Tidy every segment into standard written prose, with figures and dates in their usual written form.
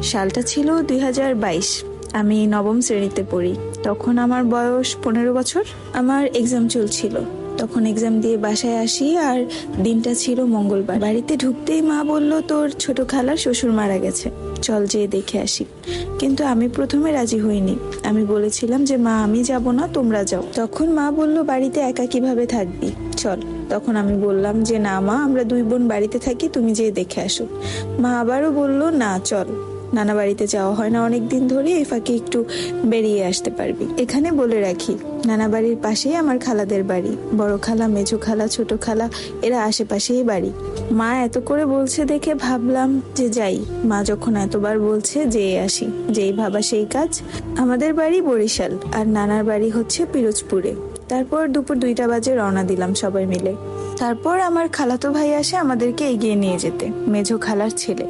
সালটা ছিল 2022। আমি নবম শ্রেণীতে পড়ি। তখন আমার বয়স 15 বছর। আমার এক্সাম চলছিল। তখন এক্সাম দিয়ে বাসায় আসি, আর দিনটা ছিল মঙ্গলবার। বাড়িতে ঢুকতেই মা বলল, তোর ছোট খালার শ্বশুর মারা গেছে, চল যেয়ে দেখে আসি। কিন্তু আমি প্রথমে রাজি হইনি। আমি বলেছিলাম যে মা, আমি যাব না, তোমরা যাও। তখন মা বলল, বাড়িতে একা কিভাবে থাকবি, চল। তখন আমি বললাম যে না মা, আমরা 2 বোন বাড়িতে থাকি, তুমি যেয়ে দেখে আসো। মা আবারও বলল, না চল, নানা বাড়িতে যাওয়া হয় না অনেকদিন ধরে, এই ফাঁকে একটু বেরিয়ে আসতে পারবি। এখানে বলে রাখি, নানা বাড়ির পাশেই আমার খালাদের বাড়ি। বড় খালা, মেজো খালা, ছোট খালা এরা আশেপাশেই বাড়ি। মা এত করে বলছে দেখে ভাবলাম যে যাই। মা যখন এতবার বলছে, যেয়ে আসি। যেই ভাবা সেই কাজ। আমাদের বাড়ি বরিশাল, আর নানার বাড়ি হচ্ছে পিরোজপুরে। তারপর দুপুর 2টা বাজে রওনা দিলাম সবাই মিলে। তারপর আমার খালাতো ভাই আসে আমাদেরকে এগিয়ে নিয়ে যেতে, মেজো খালার ছেলে।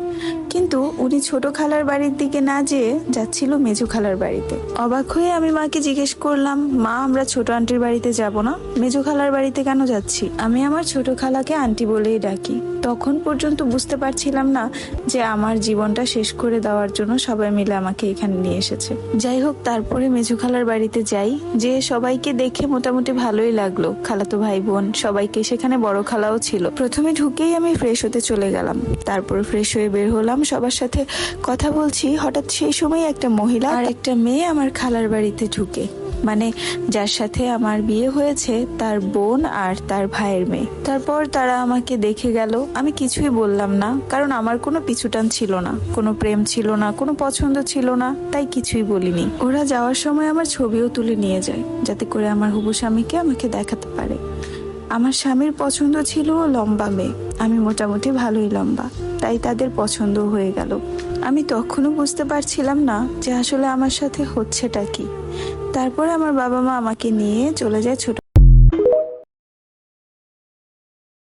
কিন্তু উনি ছোট খালার বাড়ির দিকে না যেয়ে যাচ্ছিল মেজো খালার বাড়িতে। অবাক হয়ে আমি মাকে জিজ্ঞেস করলাম, মা, আমরা ছোট আন্টির বাড়িতে যাব না, মেজো খালার বাড়িতে কেন যাচ্ছি? আমি আমার ছোট খালাকে আন্টি বলেই ডাকি। তখন পর্যন্ত বুঝতে পারছিলাম না যে আমার জীবনটা শেষ করে দেওয়ার জন্য সবাই মিলে আমাকে এখানে নিয়ে এসেছে। যাই হোক, তারপরে মেজো খালার বাড়িতে যাই। যে সবাইকে দেখে মোটামুটি ভালোই লাগলো, খালাতো ভাই বোন সবাইকে। সেখানে বড় খালাও ছিল। প্রথমে ঢুকেই আমি ফ্রেশ হতে চলে গেলাম। তারপর ফ্রেশ হয়ে বের হলাম, সবার সাথে কথা বলছি। হঠাৎ সেই সময় একটা মহিলা আর একটা মেয়ে আমার খালার বাড়িতে ঢুকে, মানে যার সাথে আমার বিয়ে হয়েছে তার বোন আর তার ভাইয়ের মেয়ে। তারপর তারা আমাকে দেখে গেল। আমি কিছুই বললাম না, কারণ আমার কোনো পিছুটান ছিল না, কোনো প্রেম ছিল না, কোনো পছন্দ ছিল না, তাই কিছুই বলিনি। ওরা যাওয়ার সময় আমার ছবিও তুলে নিয়ে যায়, যাতে করে আমার হবু স্বামীকে আমাকে দেখাতে পারে। আমার স্বামীর পছন্দ ছিল লম্বা মেয়ে। আমি মোটামুটি ভালোই লম্বা, তাই তাদের পছন্দ হয়ে গেল। আমি তখনও বুঝতে পারছিলাম না যে আসলে আমার সাথে হচ্ছেটা কি। তারপর আমার বাবা মা আমাকে নিয়ে চলে যায় ছোট